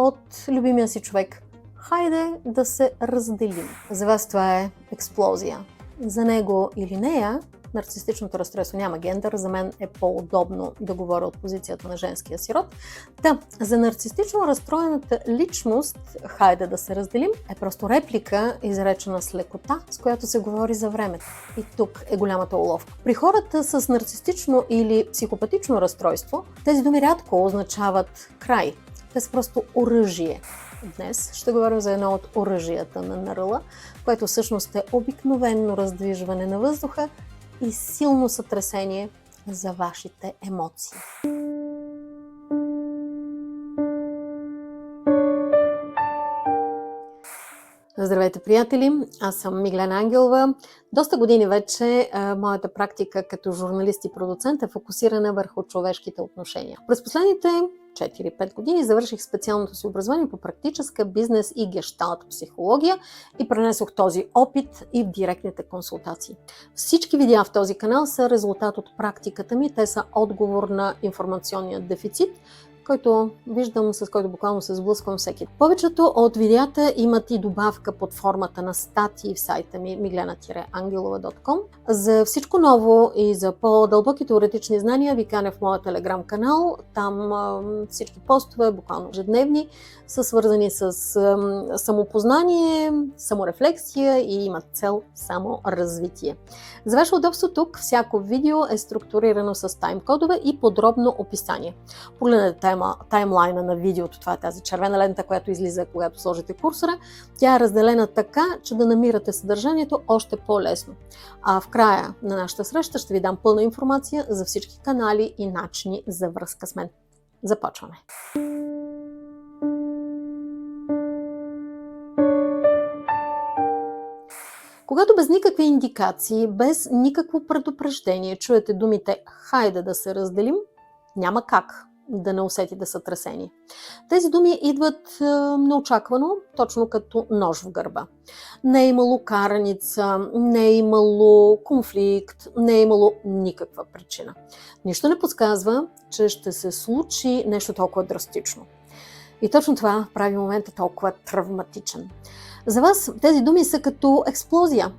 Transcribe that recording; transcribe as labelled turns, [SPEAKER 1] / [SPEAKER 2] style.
[SPEAKER 1] от любимия си човек: хайде да се разделим. За вас това е експлозия. За него или нея нарцистичното разстройство няма гендър, за мен е по-удобно да говоря от позицията на женския си род. За нарцистично разстроената личност, хайде да се разделим, е просто реплика, изречена с лекота, с която се говори за времето. И тук е голямата уловка. При хората с нарцистично или психопатично разстройство, тези думи рядко означават край. Те са просто оръжие. Днес ще говорим за едно от оръжията на НРЛ, което всъщност е обикновено раздвижване на въздуха и силно сътресение за вашите емоции. Здравейте, приятели! Аз съм Миглена Ангелова. Доста години вече моята практика като журналист и продуцент е фокусирана върху човешките отношения. През последните 4-5 години завърших специалното си образование по практическа бизнес и гешталт психология и пренесох този опит и в директните консултации. Всички видеа в този канал са резултат от практиката ми. Те са отговор на информационния дефицит, който виждам, с който буквално се сблъсквам всеки. Повечето от видеята имат и добавка под формата на статии в сайта ми miglena-angelova.com. За всичко ново и за по-дълбоки теоретични знания ви каня в моя телеграм канал. Там всички постове, буквално ежедневни, са свързани с самопознание, саморефлексия и имат цел само развитие. За ваше удобство тук всяко видео е структурирано с таймкодове и подробно описание. Погледнете таймлайна на видеото, това е тази червена лента, която излиза, когато сложите курсора. Тя е разделена така, че да намирате съдържанието още по-лесно. А в края на нашата среща ще ви дам пълна информация за всички канали и начини за връзка с мен. Започваме! Когато без никакви индикации, без никакво предупреждение чуете думите "хайде да се разделим", няма как да не усетите сътресение. Тези думи идват неочаквано, точно като нож в гърба. Не е имало караница, не е имало конфликт, не е имало никаква причина. Нищо не подсказва, че ще се случи нещо толкова драстично. И точно това прави момента толкова травматичен. За вас тези думи са като експлозия.